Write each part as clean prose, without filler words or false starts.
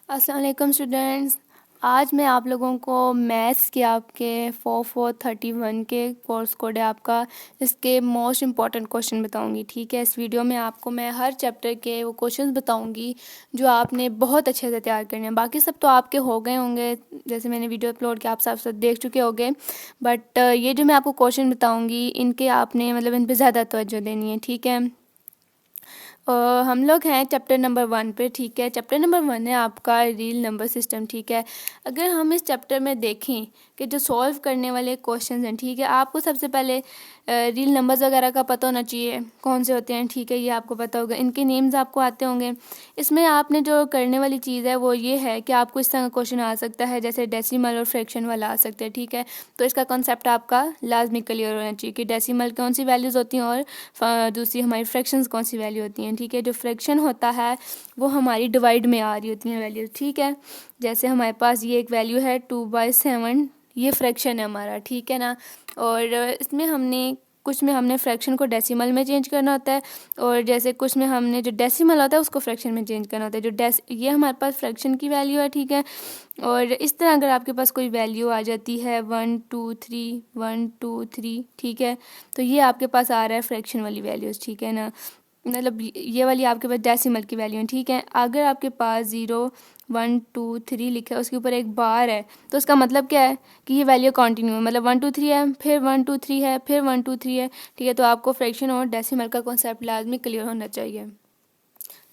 अस्सलाम वालेकुम स्टूडेंट्स। आज मैं आप लोगों को मैथ्स के आपके 4431 के कोर्स कोड है आपका, इसके मोस्ट इम्पॉर्टेंट क्वेश्चन बताऊंगी। ठीक है, इस वीडियो में आपको मैं हर चैप्टर के वो क्वेश्चंस बताऊंगी जो आपने बहुत अच्छे से तैयार करने हैं। बाकी सब तो आपके हो गए होंगे, जैसे मैंने वीडियो अपलोड किया आप सब देख चुके होंगे, बट ये जो मैं आपको क्वेश्चन बताऊँगी इनके आपने मतलब इन पर ज़्यादा तवज्जो देनी है। ठीक है, हम लोग हैं चैप्टर नंबर 1 पे। ठीक है, चैप्टर नंबर 1 है आपका रियल नंबर सिस्टम। ठीक है, अगर हम इस चैप्टर में देखें कि जो सॉल्व करने वाले क्वेश्चंस हैं, ठीक है, आपको सबसे पहले रियल नंबर्स वगैरह का पता होना चाहिए कौन से होते हैं। ठीक है, ये आपको पता होगा, इनके नेम्स आपको आते होंगे। इसमें आपने जो करने वाली चीज़ है वो ये है कि आपको इस तरह का क्वेश्चन आ सकता है जैसे डेसिमल और फ्रैक्शन वाला आ सकता है। ठीक है, तो इसका कॉन्सेप्ट आपका लाजमी क्लियर होना चाहिए कि डेसिमल कौन सी वैल्यूज़ होती हैं और दूसरी हमारी फ्रैक्शंस कौन सी वैल्यू होती हैं। ठीक है, जो फ्रैक्शन होता है वो हमारी डिवाइड में आ रही होती हैं वैल्यूज़। ठीक है, जैसे हमारे पास ये एक वैल्यू है 2/7, ये फ्रैक्शन है हमारा। ठीक है ना, और इसमें हमने कुछ में हमने फ्रैक्शन को डेसिमल में चेंज करना होता है, और जैसे कुछ में हमने जो डेसिमल होता है उसको फ्रैक्शन में चेंज करना होता है। ये हमारे पास फ्रैक्शन की वैल्यू है। ठीक है, और इस तरह अगर आपके पास कोई वैल्यू आ जाती है 1 2 3 ठीक है, तो ये आपके पास आ रहा है फ्रैक्शन वाली वैल्यूज़। ठीक है ना, मतलब ये वाली आपके पास डेसिमल की वैल्यू है। ठीक है, अगर आपके पास 0 1 2 3 लिखा है, उसके ऊपर एक बार है, तो उसका मतलब क्या है कि ये वैल्यू कंटिन्यू है, मतलब 1 2 3 है, फिर 1 2 3 है, फिर 1 2 3 है। ठीक है, तो आपको फ्रैक्शन और डेसिमल का कॉन्सेप्ट लाजमी क्लियर होना चाहिए।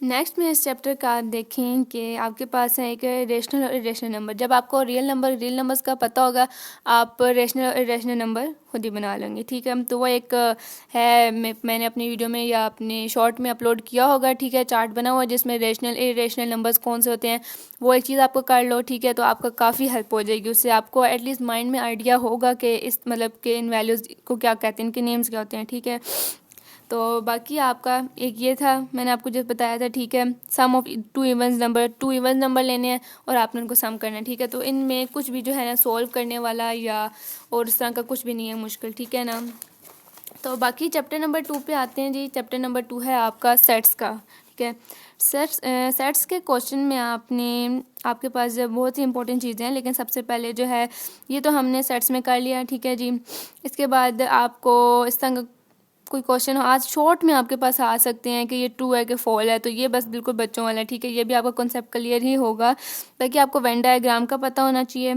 नेक्स्ट में इस चैप्टर का आप देखें कि आपके पास है एक रेशनल और इरेशनल नंबर। जब आपको रियल नंबर्स का पता होगा, आप रेशनल और इरेशनल नंबर खुद ही बना लेंगे। ठीक है, तो वो एक है, मैंने अपनी वीडियो में या अपने शॉर्ट में अपलोड किया होगा। ठीक है, चार्ट बना हुआ है जिसमें रेशनल इरेशनल नंबर्स कौन से होते हैं, वो एक चीज़ आपको कर लो। ठीक है, तो आपका काफ़ी हेल्प हो जाएगी, उससे आपको एटलीस्ट माइंड में आइडिया होगा कि इस मतलब कि इन वैल्यूज़ को क्या कहते हैं, इनके नेम्स क्या होते हैं। ठीक है, तो बाकी आपका एक ये था, मैंने आपको जब बताया था। ठीक है, सम ऑफ टू इवन नंबर लेने हैं और आपने उनको सम करना है। ठीक है, तो इनमें कुछ भी जो है ना सॉल्व करने वाला या और इस तरह का कुछ भी नहीं है मुश्किल। ठीक है ना, तो बाकी चैप्टर नंबर 2 पे आते हैं जी। चैप्टर नंबर 2 है आपका सेट्स का। ठीक है, सेट्स के क्वेश्चन में आपके पास जो बहुत ही इंपॉर्टेंट चीज़ें हैं, लेकिन सबसे पहले जो है ये तो हमने सेट्स में कर लिया। ठीक है जी, इसके बाद आपको इस तरह कोई क्वेश्चन हो आज शॉर्ट में आपके पास आ सकते हैं कि ये ट्रू है कि फॉल है, तो ये बस बिल्कुल बच्चों वाला है। ठीक है, ये भी आपका कॉन्सेप्ट क्लियर ही होगा, ताकि आपको वेन डायग्राम का पता होना चाहिए।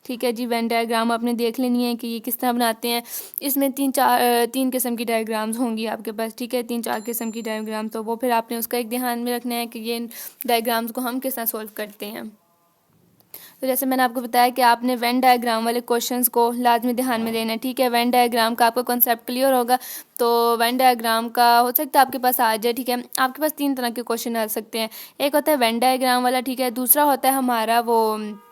ठीक है जी, वेन डायग्राम आपने देख लेनी है कि ये किस तरह बनाते हैं। इसमें 3 किस्म की डायग्राम्स होंगी आपके पास। ठीक है, 3 4 किस्म की डायग्राम, तो वो फिर आपने उसका एक ध्यान में रखना है कि ये डायग्राम्स को हम किस तरह सॉल्व करते हैं। तो जैसे मैंने आपको बताया कि आपने वेन डायग्राम वाले क्वेश्चंस को लाजमी ध्यान में देना है। ठीक है, वेन डायग्राम का आपका कॉन्सेप्ट क्लियर होगा तो वेन डायग्राम का हो सकता है आपके पास आ जाए। ठीक है, आपके पास 3 तरह के क्वेश्चन आ सकते हैं। एक होता है वेन डायग्राम वाला। ठीक है, दूसरा होता है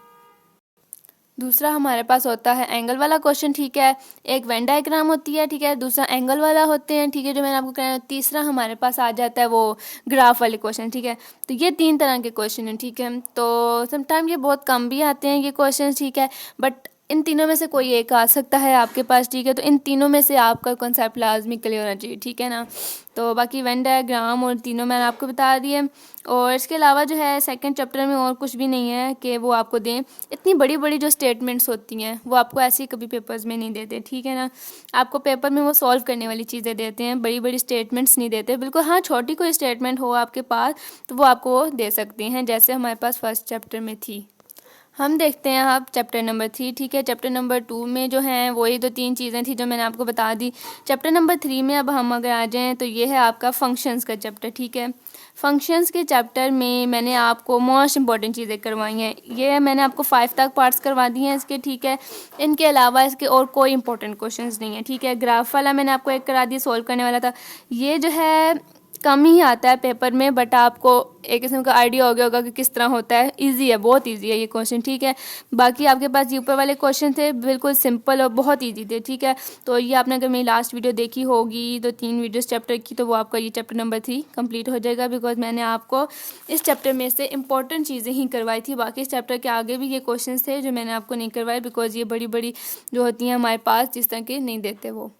दूसरा हमारे पास होता है एंगल वाला क्वेश्चन। ठीक है, एक वेन डायग्राम होती है। ठीक है, दूसरा एंगल वाला होते हैं। ठीक है, जो मैंने आपको कहना, तीसरा हमारे पास आ जाता है वो ग्राफ वाले क्वेश्चन। ठीक है, तो ये 3 तरह के क्वेश्चन हैं। ठीक है, तो समटाइम ये बहुत कम भी आते हैं ये क्वेश्चन। ठीक है, बट इन तीनों में से कोई एक आ सकता है आपके पास। ठीक है, तो इन तीनों में से आपका कॉन्सेप्ट लाजमी क्लियर होना चाहिए। ठीक है ना, तो बाकी वेन डायग्राम और तीनों मैंने आपको बता दिए, और इसके अलावा जो है सेकंड चैप्टर में और कुछ भी नहीं है कि वो आपको दें। इतनी बड़ी बड़ी जो स्टेटमेंट्स होती हैं वो आपको ऐसे ही कभी पेपर्स में नहीं देते। ठीक है ना, आपको पेपर में वो सॉल्व करने वाली चीज़ें देते हैं, बड़ी बड़ी स्टेटमेंट्स नहीं देते बिल्कुल। हाँ, छोटी कोई स्टेटमेंट हो आपके पास तो वो आपको वो दे सकते हैं, जैसे हमारे पास फर्स्ट चैप्टर में थी। हम देखते हैं अब चैप्टर नंबर 3। ठीक है, चैप्टर नंबर 2 में जो हैं वही 2 3 चीज़ें थी जो मैंने आपको बता दी। चैप्टर नंबर 3 में अब हम अगर आ जाएं तो ये है आपका फंक्शंस का चैप्टर। ठीक है, फंक्शंस के चैप्टर में मैंने आपको मोस्ट इंपॉर्टेंट चीज़ें करवाई हैं। ये मैंने आपको 5 तक पार्ट्स करवा दिए हैं इसके। ठीक है, इनके अलावा इसके और कोई इंपॉर्टेंट क्वेश्चंस नहीं है। ठीक है, ग्राफ वाला मैंने आपको एक करा दिया, सॉल्व करने वाला था। ये जो है कम ही आता है पेपर में, बट आपको एक किस्म का आइडिया हो गया होगा कि किस तरह होता है। इजी है, बहुत इजी है ये क्वेश्चन। ठीक है, बाकी आपके पास ये ऊपर वाले क्वेश्चन थे बिल्कुल सिंपल और बहुत इजी थे। ठीक है, तो ये आपने अगर मेरी लास्ट वीडियो देखी होगी तो 3 वीडियोस चैप्टर की, तो वो आपका ये चैप्टर नंबर 3 कंप्लीट हो जाएगा, बिकॉज मैंने आपको इस चैप्टर में से इंपॉर्टेंट चीज़ें ही करवाई थी। बाकी इस चैप्टर के आगे भी ये क्वेश्चन थे जो मैंने आपको नहीं करवाए, बिकॉज ये बड़ी बड़ी जो होती हैं हमारे पास जिस तरह के नहीं देते वो।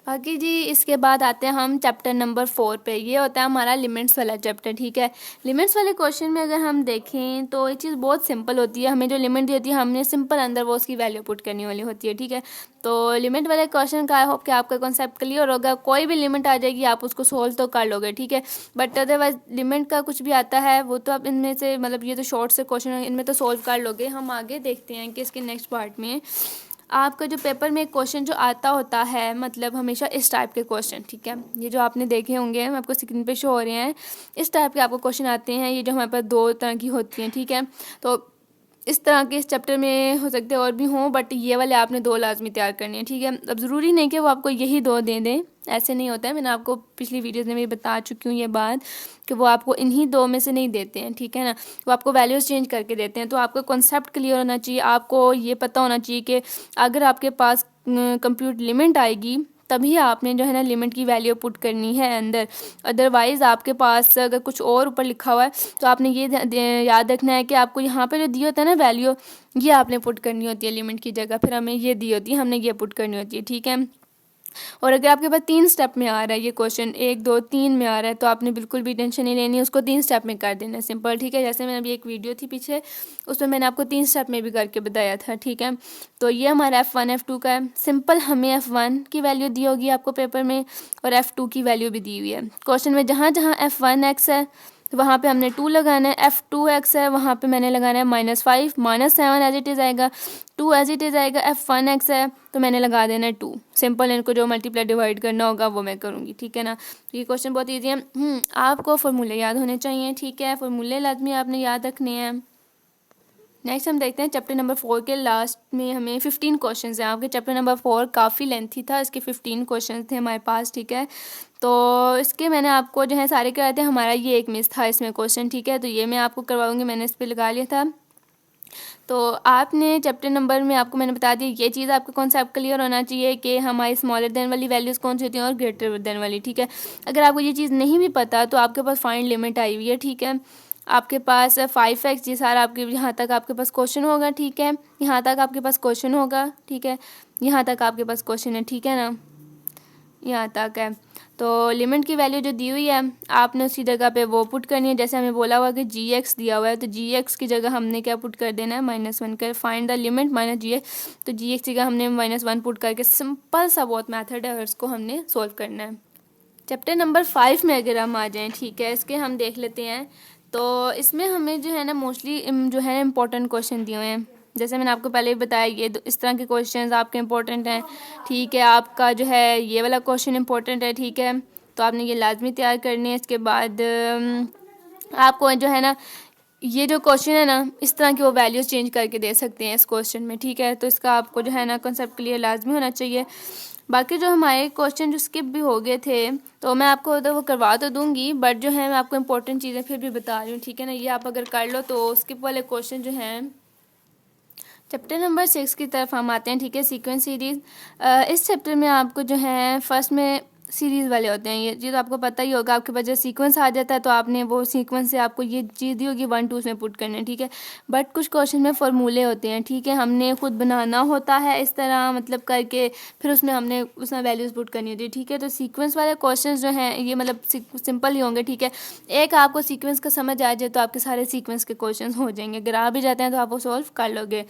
बाकी जी इसके बाद आते हैं हम चैप्टर नंबर 4 पे। ये होता है हमारा लिमिट्स वाला चैप्टर, ठीक है। लिमिट्स वाले क्वेश्चन में अगर हम देखें तो ये चीज़ बहुत सिंपल होती है। हमें जो लिमिट दी होती है हमने सिंपल अंदर वो उसकी वैल्यू पुट करनी वाली होती है, ठीक है। तो लिमिट वाले क्वेश्चन का आई होप कि आपका कॉन्सेप्ट क्लियर होगा। कोई भी लिमिट आ जाएगी आप उसको सोल्व तो कर लोगे, ठीक है। बट अदरवाइज लिमिट का कुछ भी आता है वो तो आप इनमें से मतलब ये तो शॉर्ट से क्वेश्चन है, इनमें तो सोल्व कर लोगे। हम आगे देखते हैं कि इसके नेक्स्ट पार्ट में आपका जो पेपर में क्वेश्चन जो आता होता है मतलब हमेशा इस टाइप के क्वेश्चन, ठीक है। ये जो आपने देखे होंगे आपको स्क्रीन पे शो हो रहे हैं, इस टाइप के आपको क्वेश्चन आते हैं। ये जो हमारे पास 2 तरह की होती हैं, ठीक है। तो इस तरह के इस चैप्टर में हो सकते हैं और भी हों, बट ये वाले आपने 2 लाजमी तैयार करने हैं, ठीक है। अब ज़रूरी नहीं कि वो आपको यही 2 दे दें, ऐसे नहीं होता है। मैंने आपको पिछली वीडियोज़ में भी बता चुकी हूँ ये बात कि वो आपको इन्हीं 2 में से नहीं देते हैं, ठीक है ना। वो आपको वैल्यूज़ चेंज करके देते हैं। तो आपका कॉन्सेप्ट क्लियर होना चाहिए, आपको ये पता होना चाहिए कि अगर आपके पास कंप्यूट लिमिट आएगी तभी आपने जो है ना लिमिट की वैल्यू पुट करनी है अंदर। अदरवाइज़ आपके पास अगर कुछ और ऊपर लिखा हुआ है तो आपने ये याद रखना है कि आपको यहाँ पे जो दी होता है ना वैल्यू, ये आपने पुट करनी होती है लिमिट की जगह। फिर हमें ये दी होती है, हमने ये पुट करनी होती है, ठीक है। और अगर आपके पास 3 स्टेप में आ रहा है ये क्वेश्चन, 1 2 3 में आ रहा है, तो आपने बिल्कुल भी टेंशन नहीं लेनी, उसको 3 स्टेप में कर देना है, सिंपल, ठीक है। जैसे मैंने अभी एक वीडियो थी पीछे, उसमें मैंने आपको 3 स्टेप में भी करके बताया था, ठीक है। तो ये हमारा F1 F2 का है। सिंपल हमें F1 की वैल्यू दी होगी आपको पेपर में और F2 की वैल्यू भी दी हुई है क्वेश्चन में। जहाँ जहाँ F1x है तो वहाँ पे हमने 2 लगाना है, F2x है वहाँ पे मैंने लगाना है -5, -7 एज इट इज़ आएगा, 2 एज इट इज़ आएगा। F1x है तो मैंने लगा देना है 2। सिंपल, इनको जो मल्टीप्लाई डिवाइड करना होगा वो मैं करूँगी, ठीक है ना। तो ये क्वेश्चन बहुत ईजी है। आपको फार्मूले याद होने चाहिए, ठीक है। फार्मूले लाजमी आपने याद रखने हैं। नेक्स्ट हम देखते हैं चैप्टर नंबर 4 के लास्ट में हमें 15 क्वेश्चन हैं। आपके चैप्टर नंबर 4 काफ़ी लेंथी था, इसके 15 क्वेश्चन थे हमारे पास, ठीक है। तो इसके मैंने आपको जो है सारे कराए थे। हमारा ये एक मिस था इसमें क्वेश्चन, ठीक है। तो ये मैं आपको करवाऊंगी, मैंने इस पर लगा लिया था। तो आपने चैप्टर नंबर में आपको मैंने बता दिया ये चीज़ आपका कॉन्सेप्ट क्लियर होना चाहिए कि हमारी स्मॉलर देन वाली वैल्यूज़ कौन सी होती हैं और ग्रेटर देन वाली, ठीक है। अगर आपको ये चीज़ नहीं भी पता तो आपके पास फाइंड लिमिट आई हुई है, ठीक है। आपके पास 5x, ये सारा आपके यहाँ तक आपके पास क्वेश्चन होगा, ठीक है। यहाँ तक आपके पास क्वेश्चन होगा, ठीक है। यहाँ तक आपके पास क्वेश्चन है, ठीक है ना, यहाँ तक है। तो लिमिट की वैल्यू जो दी हुई है आपने उसी जगह पे वो पुट करनी है। जैसे हमें बोला हुआ कि gx दिया हुआ है तो gx की जगह हमने क्या पुट कर देना है, -1 कर। फाइंड द लिमिट -gx, तो gx की जगह हमने -1 पुट करके, सिंपल सा बहुत मेथड है और इसको हमने सोल्व करना है। चैप्टर नंबर 5 में अगर हम आ जाएँ, ठीक है, इसके हम देख लेते हैं। तो इसमें हमें जो है ना मोस्टली जो है इंपॉर्टेंट क्वेश्चन दिए हुए हैं। जैसे मैंने आपको पहले ही बताया ये इस तरह के क्वेश्चंस आपके इंपॉर्टेंट हैं, ठीक है। आपका जो है ये वाला क्वेश्चन इंपॉर्टेंट है, ठीक है। तो आपने ये लाजमी तैयार करनी है। इसके बाद आपको जो है ना ये जो क्वेश्चन है ना इस तरह की वो वैल्यूज़ चेंज करके दे सकते हैं इस क्वेश्चन में, ठीक है। तो इसका आपको जो है ना कंसेप्ट क्लियर लाजमी होना चाहिए। बाकी जो हमारे क्वेश्चन जो स्किप भी हो गए थे तो मैं आपको तो वो करवा तो दूंगी, बट जो है मैं आपको इंपॉर्टेंट चीज़ें फिर भी बता रही हूँ, ठीक है ना। ये आप अगर कर लो तो स्किप वाले क्वेश्चन जो हैं। चैप्टर नंबर 6 की तरफ हम आते हैं, ठीक है, सीक्वेंस सीरीज़। इस चैप्टर में आपको जो है फर्स्ट में सीरीज़ वाले होते हैं। ये तो आपको पता ही होगा, आपके पास जब सीक्वेंस आ जाता है तो आपने वो सीक्वेंस से आपको ये चीज़ दी होगी 1 2 उसमें पुट करना है, ठीक है। बट कुछ क्वेश्चन में फार्मूले होते हैं, ठीक है, हमने खुद बनाना होता है इस तरह मतलब करके, फिर उसमें हमने उसमें वैल्यूज़ पुट करनी होती है, ठीक है। तो सीक्वेंस वाले क्वेश्चन जो हैं ये मतलब सिंपल ही होंगे, ठीक है। एक आपको सीक्वेंस का समझ आ जाए तो आपके सारे सीक्वेंस के क्वेश्चन हो जाएंगे। अगर आ भी जाते हैं तो आप वो सॉल्व कर लोगे।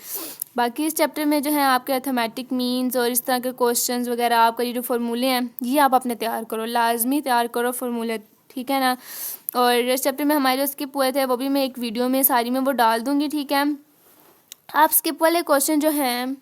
बाकी इस चैप्टर में जो है आपके अर्थमेटिक मीन्स और इस तरह के क्वेश्चंस वगैरह आपका ये जो फार्मूले हैं ये आप अपने तैयार करो, लाजमी तैयार करो फार्मूले, ठीक है ना। और इस चैप्टर में हमारे जो स्किप हुए थे वो भी मैं एक वीडियो में सारी में वो डाल दूँगी, ठीक है। आप स्किप वाले क्वेश्चन जो हैं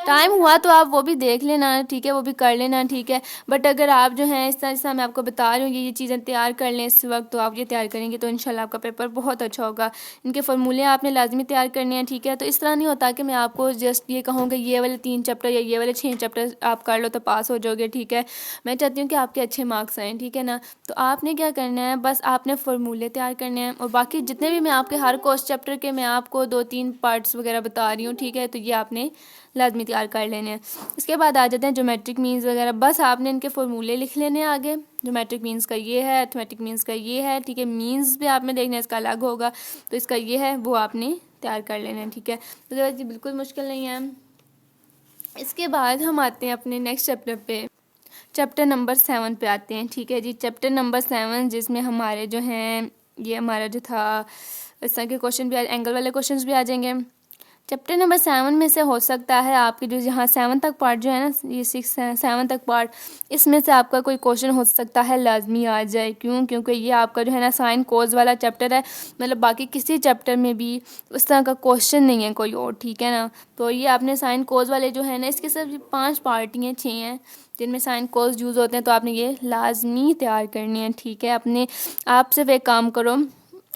टाइम हुआ तो आप वो भी देख लेना, ठीक है, वो भी कर लेना, ठीक है। बट अगर आप जो है इस तरह से मैं आपको बता रही हूँ ये चीज़ें तैयार कर लें इस वक्त, तो आप ये तैयार करेंगे तो इंशाल्लाह आपका पेपर बहुत अच्छा होगा। इनके फार्मूले आपने लाजमी तैयार करने हैं, ठीक है। तो इस तरह नहीं होता कि मैं आपको जस्ट ये कहूँ कि ये वाले 3 चैप्टर या ये वाले 6 चैप्टर आप कर लो तो पास हो जाओगे, ठीक है। मैं चाहती हूँ कि आपके अच्छे मार्क्स आएँ, ठीक है ना। तो आपने क्या करना है, बस आपने फार्मूले तैयार करने हैं और बाकी जितने भी मैं आपके हर कोर्स चैप्टर के मैं आपको 2-3 पार्ट्स वगैरह बता रही हूँ, ठीक है। तो ये आपने लाजमी तैयार कर लेने हैं। इसके बाद आ जाते हैं ज्योमेट्रिक मीन्स वगैरह, बस आपने इनके फार्मूले लिख लेने हैं आगे। ज्योमेट्रिक मीन्स का ये है, अर्थमेटिक मीन्स का ये है, ठीक है। मीन्स भी आपने देखना है, इसका अलग होगा, तो इसका ये है वो आपने तैयार कर लेना है, ठीक है। तो ये बिल्कुल मुश्किल नहीं है। इसके बाद हम आते हैं अपने नेक्स्ट चैप्टर पे। चैप्टर नंबर 7 पे आते हैं। ठीक है जी, चैप्टर नंबर 7 जिसमें हमारे जो हैं ये हमारा जो था इस तरह के क्वेश्चन भी एंगल वाले क्वेश्चंस भी आ जाएंगे। चैप्टर नंबर 7 में से हो सकता है आपके जो यहाँ 7 तक पार्ट जो है ना, ये 6-7 तक पार्ट, इसमें से आपका कोई क्वेश्चन हो सकता है लाजमी आ जाए। क्यों? क्योंकि ये आपका जो है ना साइन कोज वाला चैप्टर है, मतलब बाकी किसी चैप्टर में भी उस तरह का क्वेश्चन नहीं है कोई और। ठीक है ना, तो ये आपने साइन कोज वाले जो है ना, इसके सिर्फ 5 पार्ट ही हैं, 6 हैं जिनमें साइन कोज यूज़ होते हैं, तो आपने ये लाजमी तैयार करनी है। ठीक है, अपने आप सिर्फ एक काम करो,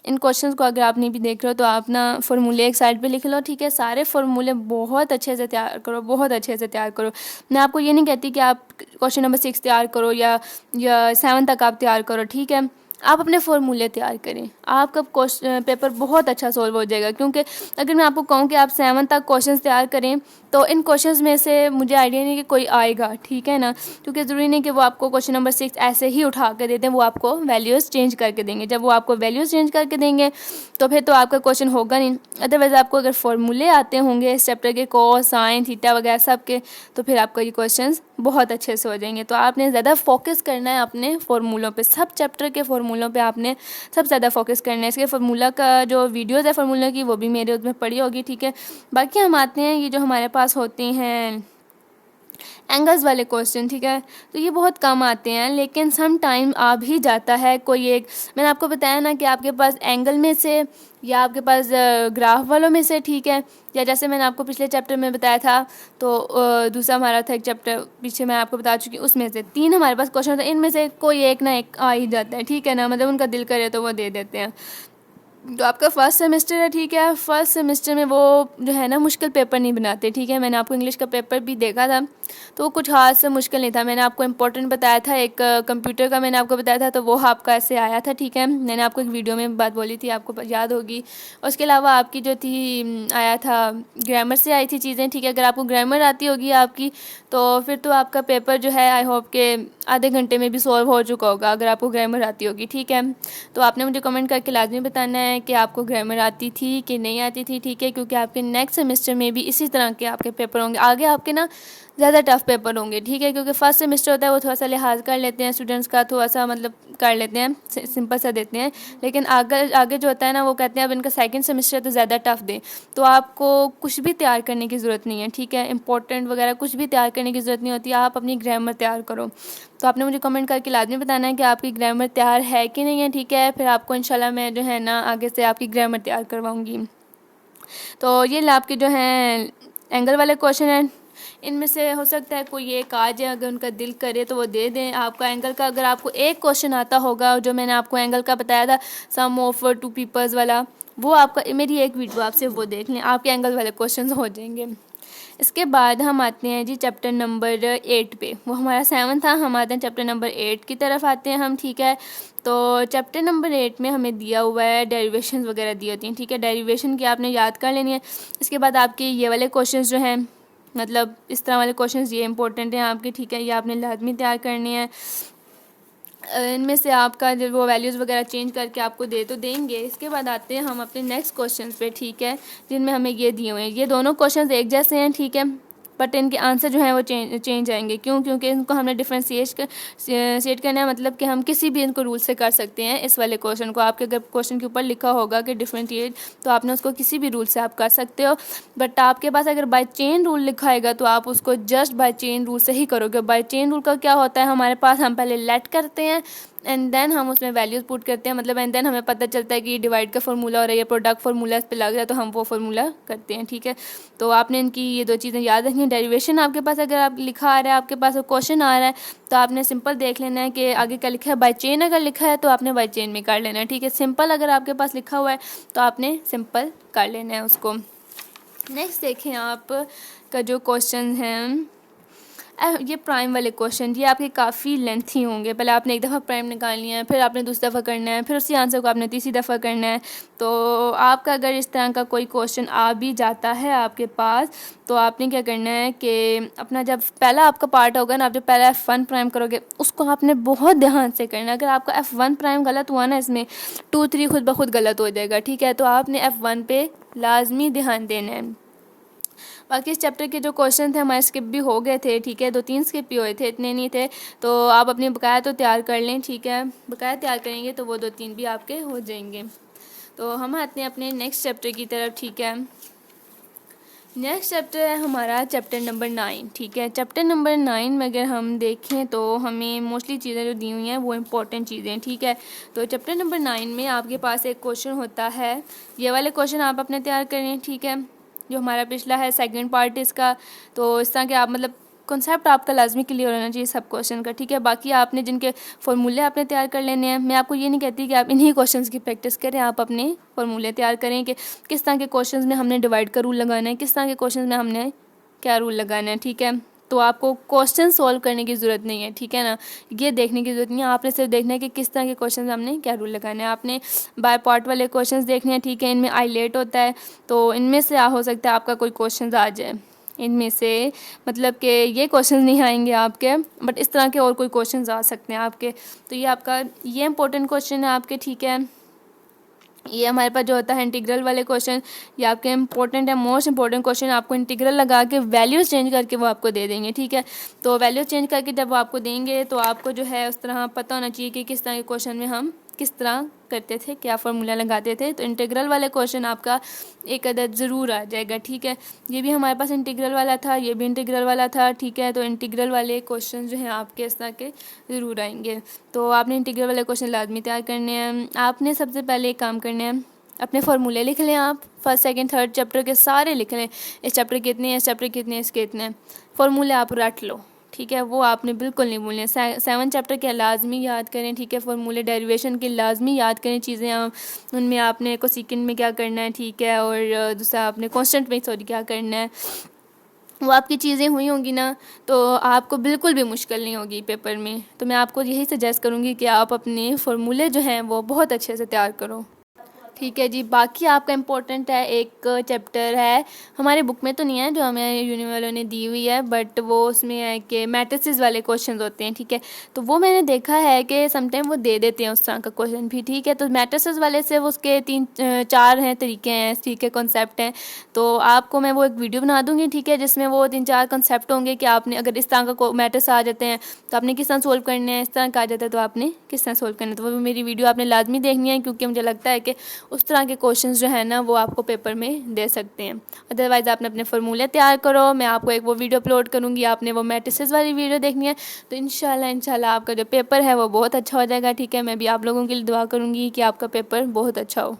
इन क्वेश्चंस को अगर आप नहीं भी देख रहे हो तो आप ना फार्मूले एक साइड पे लिख लो। ठीक है, सारे फार्मूले बहुत अच्छे से तैयार करो, बहुत अच्छे से तैयार करो। मैं आपको ये नहीं कहती कि आप क्वेश्चन नंबर 6 तैयार करो या 7 तक आप तैयार करो। ठीक है, आप अपने फार्मूले तैयार करें, आपका पेपर बहुत अच्छा सॉल्व हो जाएगा। क्योंकि अगर मैं आपको कहूँ कि आप 7 तक क्वेश्चंस तैयार करें तो इन क्वेश्चंस में से मुझे आइडिया नहीं कि कोई आएगा। ठीक है ना, क्योंकि ज़रूरी नहीं कि वो आपको क्वेश्चन नंबर 6 ऐसे ही उठा कर देते हैं, वो आपको वैल्यूज़ चेंज करके देंगे। जब वो आपको वैल्यूज़ चेंज करके देंगे तो फिर तो आपका क्वेश्चन होगा नहीं। अदरवाइज़ आपको अगर फार्मूले आते होंगे इस चैप्टर के, कॉस साइन थीटा वगैरह सब के, तो फिर आपका ये क्वेश्चन बहुत अच्छे से हो जाएंगे। तो आपने ज़्यादा फोकस करना है अपने फार्मूलों पे, सब चैप्टर के फार्मूलों पे आपने सबसे ज़्यादा फोकस करना है। इसके फार्मूला का जो वीडियोज़ है फार्मूला की, वो भी मेरे उसमें पड़ी होगी। ठीक है, बाकी हम आते हैं ये जो हमारे पास होती हैं एंगल्स वाले क्वेश्चन। ठीक है, तो ये बहुत कम आते हैं, लेकिन सम टाइम आ भी जाता है कोई एक। मैंने आपको बताया ना कि आपके पास एंगल में से या आपके पास ग्राफ वालों में से, ठीक है, या जैसे मैंने आपको पिछले चैप्टर में बताया था, तो दूसरा हमारा था एक चैप्टर पीछे मैं आपको बता चुकी हूँ, उसमें से 3 हमारे पास क्वेश्चन होते हैं, इनमें से कोई एक ना एक आ ही जाता है। ठीक है ना, मतलब उनका दिल करे तो वो दे देते हैं। जो आपका फर्स्ट सेमेस्टर है, ठीक है, फर्स्ट सेमेस्टर में वो जो है ना मुश्किल पेपर नहीं बनाते। ठीक है, मैंने आपको इंग्लिश का पेपर भी देखा था तो वो कुछ हाथ से मुश्किल नहीं था। मैंने आपको इम्पोर्टेंट बताया था, एक कंप्यूटर का मैंने आपको बताया था, तो वो आपका ऐसे आया था। ठीक है, मैंने आपको एक वीडियो में बात बोली थी, आपको याद होगी। उसके अलावा आपकी जो थी आया था ग्रामर से आई थी चीज़ें। ठीक है, अगर आपको ग्रामर आती होगी आपकी, तो फिर तो आपका पेपर जो है आई होप के आधे घंटे में भी सॉल्व हो चुका होगा, अगर आपको ग्रामर आती होगी। ठीक है, तो आपने मुझे कमेंट करके लाजमी बताना है कि आपको ग्रामर आती थी कि नहीं आती थी। ठीक है, क्योंकि आपके नेक्स्ट सेमेस्टर में भी इसी तरह के आपके पेपर होंगे, आगे आपके ना ज़्यादा टफ पेपर होंगे। ठीक है, क्योंकि फर्स्ट सेमेस्टर होता है वो थोड़ा सा लिहाज कर लेते हैं स्टूडेंट्स का, थोड़ा सा मतलब कर लेते हैं, सिंपल सा देते हैं, लेकिन आगे जो होता है ना वो कहते हैं अब इनका सेकंड सेमेस्टर तो ज़्यादा टफ दें। तो आपको कुछ भी तैयार करने की ज़रूरत नहीं है। ठीक है, इंपॉर्टेंट वगैरह कुछ भी तैयार करने की ज़रूरत नहीं होती, आप अपनी ग्रामर तैयार करो। तो आपने मुझे कमेंट करके लाजमी बताना है कि आपकी ग्रामर तैयार है कि नहीं है। ठीक है, फिर आपको इंशाल्लाह मैं जो है ना आगे से आपकी ग्रामर तैयार करवाऊँगी। तो ये आपके जो हैं एंगल वाले क्वेश्चन हैं, इनमें से हो सकता है कोई एक आ जाए, अगर उनका दिल करे तो वो दे दें। आपका एंगल का अगर आपको एक क्वेश्चन आता होगा, जो मैंने आपको एंगल का बताया था सम ऑफ 2 पीपल्स वाला, वो आपका मेरी एक वीडियो आपसे वो देख लें, आपके एंगल वाले क्वेश्चन हो जाएंगे। इसके बाद हम आते हैं जी चैप्टर नंबर 8 पे, वो हमारा 7 था, हम आते हैं चैप्टर नंबर 8 की तरफ आते हैं हम। ठीक है, तो चैप्टर नंबर 8 में हमें दिया हुआ है डेरिवेशन वगैरह दी होती हैं। ठीक है, डेरिवेशन की आपने याद कर लेनी है। इसके बाद आपके ये वाले क्वेश्चन जो हैं, मतलब इस तरह वाले क्वेश्चंस ये इंपॉर्टेंट हैं आपके। ठीक है, ये आपने लाजमी तैयार करने हैं। इनमें से आपका जो वो वैल्यूज़ वगैरह चेंज करके आपको दे तो देंगे। इसके बाद आते हैं हम अपने नेक्स्ट क्वेश्चंस पे। ठीक है, जिनमें हमें ये दिए हुए हैं, ये दोनों क्वेश्चंस एक जैसे हैं। ठीक है, बट इनके आंसर जो हैं वो चेंज आएंगे। क्यों? क्योंकि इनको हमने डिफ्रेंशिएट करना है, मतलब कि हम किसी भी इनको रूल से कर सकते हैं। इस वाले क्वेश्चन को आपके अगर क्वेश्चन के ऊपर लिखा होगा कि डिफ्रेंशिएट, तो आपने उसको किसी भी रूल से आप कर सकते हो। बट आपके पास अगर बाय चेन रूल लिखा आएगा तो आप उसको जस्ट बाय चेन रूल से ही करोगे। बाय चेन रूल का क्या होता है, हमारे पास हम पहले लेट करते हैं एंड देन हम उसमें वैल्यूज़ पुट करते हैं, मतलब एंड देन हमें पता चलता है कि डिवाइड का फार्मूला और ये प्रोडक्ट फार्मूला इस पे लग जाए तो हम वो फार्मूला करते हैं। ठीक है, तो आपने इनकी ये 2 चीज़ें याद रखनी है। डेरिवेशन आपके पास अगर आप लिखा आ रहा है, आपके पास क्वेश्चन आ रहा है, तो आपने सिंपल देख लेना है कि आगे क्या लिखा है। बाय चेन अगर लिखा है तो आपने बाय चेन में कर लेना है। ठीक है, सिंपल अगर आपके पास लिखा हुआ है तो आपने सिंपल कर लेना है उसको। नेक्स्ट देखें आप का जो क्वेश्चन हैं, ये प्राइम वाले क्वेश्चन, ये आपके काफ़ी लेंथी होंगे। पहले आपने एक दफ़ा प्राइम निकालनी है, फिर आपने दूसरी दफ़ा करना है, फिर उसी आंसर को आपने तीसरी दफ़ा करना है। तो आपका अगर इस तरह का कोई क्वेश्चन आ भी जाता है आपके पास, तो आपने क्या करना है कि अपना जब पहला आपका पार्ट होगा ना, आप जब पहला F1 प्राइम करोगे उसको आपने बहुत ध्यान से करना है। अगर आपका F1 प्राइम गलत हुआ ना, इसमें 2, 3 खुद ब खुद गलत हो जाएगा। ठीक है, तो आपने F1 पे लाजमी ध्यान देना है। बाकी इस चैप्टर के जो क्वेश्चन थे हमारे स्किप भी हो गए थे, ठीक है, 2-3 स्किप भी हुए थे, इतने नहीं थे। तो आप अपनी बकाया तो तैयार कर लें, ठीक है, बकाया तैयार करेंगे तो वो 2-3 भी आपके हो जाएंगे। तो हम आते हैं अपने नेक्स्ट चैप्टर की तरफ, ठीक है। नेक्स्ट चैप्टर है हमारा चैप्टर नंबर 9, ठीक है। चैप्टर नंबर 9 में अगर हम देखें तो हमें मोस्टली चीज़ें जो दी हुई हैं वो इम्पोर्टेंट चीज़ें हैं, ठीक है। तो चैप्टर नंबर 9 में आपके पास एक क्वेश्चन होता है, ये वाले क्वेश्चन आप अपने तैयार करें, ठीक है। जो हमारा पिछला है सेकंड पार्ट इसका, तो इस तरह के आप मतलब कॉन्सेप्ट आपका लाजमी क्लियर होना चाहिए सब क्वेश्चन का, ठीक है। बाकी आपने जिनके फार्मूले आपने तैयार कर लेने हैं, मैं आपको ये नहीं कहती कि आप इन्हीं क्वेश्चंस की प्रैक्टिस करें, आप अपने फार्मूले तैयार करें कि किस तरह के क्वेश्चंस में हमने डिवाइड का रूल लगाना है, किस तरह के क्वेश्चंस में हमने क्या रूल लगाना है, ठीक है। तो आपको क्वेश्चन सॉल्व करने की ज़रूरत नहीं है, ठीक है ना, ये देखने की ज़रूरत नहीं है, आपने सिर्फ देखना है कि किस तरह के क्वेश्चन हमने क्या रूल लगाना है। आपने बाय पार्ट वाले क्वेश्चंस देखने हैं, ठीक है, इनमें आइलेट होता है, तो इनमें से हो सकता है आपका कोई क्वेश्चन आ जाए, इनमें से मतलब कि ये क्वेश्चन नहीं आएंगे आपके, बट इस तरह के और कोई क्वेश्चन आ सकते हैं आपके। तो ये आपका ये इंपॉर्टेंट क्वेश्चन है आपके, ठीक है। ये हमारे पास जो होता है इंटीग्रल वाले क्वेश्चन, ये आपके इंपॉर्टेंट है, मोस्ट इंपॉर्टेंट क्वेश्चन। आपको इंटीग्रल लगा के वैल्यूज़ चेंज करके वो आपको दे देंगे, ठीक है। तो वैल्यूज़ चेंज करके जब वो आपको देंगे तो आपको जो है उस तरह पता होना चाहिए कि किस तरह के क्वेश्चन में हम किस तरह करते थे, क्या फार्मूला लगाते थे। तो इंटीग्रल वाले क्वेश्चन आपका एक अदद ज़रूर आ जाएगा, ठीक है। ये भी हमारे पास इंटीग्रल वाला था, ये भी इंटीग्रल वाला था, ठीक है। तो इंटीग्रल वाले क्वेश्चन जो हैं आपके इस तरह के ज़रूर आएंगे। तो आपने इंटीग्रल वाले क्वेश्चन लाजमी तैयार करने हैं। आपने सबसे पहले एक काम करने हैं, अपने फार्मूले लिख लें, आप फर्स्ट सेकंड थर्ड चैप्टर के सारे लिख लें, इस चैप्टर के इतने, इस चैप्टर के इतने, इसके इतने फार्मूले आप रट लो, ठीक है। वो आपने बिल्कुल नहीं भूलने। 7 चैप्टर के लाजमी याद करें, ठीक है। फार्मूले डेरिवेशन के लाजमी याद करें चीज़ें, उनमें आपने कोसेकेंड में क्या करना है, ठीक है, और दूसरा आपने कांस्टेंट में क्या करना है, वो आपकी चीज़ें हुई होंगी ना, तो आपको बिल्कुल भी मुश्किल नहीं होगी पेपर में। तो मैं आपको यही सजेस्ट करूँगी कि आप अपने फार्मूले जो हैं वो बहुत अच्छे से तैयार करो, ठीक है जी। बाकी आपका इम्पोर्टेंट है एक चैप्टर है, हमारे बुक में तो नहीं है, जो हमें यूनि वालों ने दी हुई है, बट वो उसमें है कि मैट्रिसेस वाले क्वेश्चंस होते हैं, ठीक है। तो वो मैंने देखा है कि समटाइम वो दे देते हैं उस तरह का क्वेश्चन भी, ठीक है। तो मैट्रिसेस वाले से वो उसके 3-4 हैं तरीके हैं, ठीक है, कॉन्सेप्ट हैं। तो आपको मैं वो एक वीडियो बना दूँगी, ठीक है, जिसमें वो 3-4 कॉन्सेप्ट होंगे कि आपने अगर इस तरह का मैट्रिक्स आ जाते हैं तो आपने किस तरह सोल्व करने हैं, इस तरह का आ जाता है तो आपने किस तरह सोल्व करना है। तो वो मेरी वीडियो आपने लाजमी देखनी है, क्योंकि मुझे लगता है कि उस तरह के क्वेश्चंस जो है ना वो आपको पेपर में दे सकते हैं। अदरवाइज़ आपने अपने फार्मूले तैयार करो, मैं आपको एक वो वीडियो अपलोड करूँगी, आपने वो मैट्रिसेस वाली वीडियो देखनी है। तो इंशाल्लाह आपका जो पेपर है वो बहुत अच्छा हो जाएगा, ठीक है। मैं भी आप लोगों के लिए दुआ करूँगी कि आपका पेपर बहुत अच्छा हो।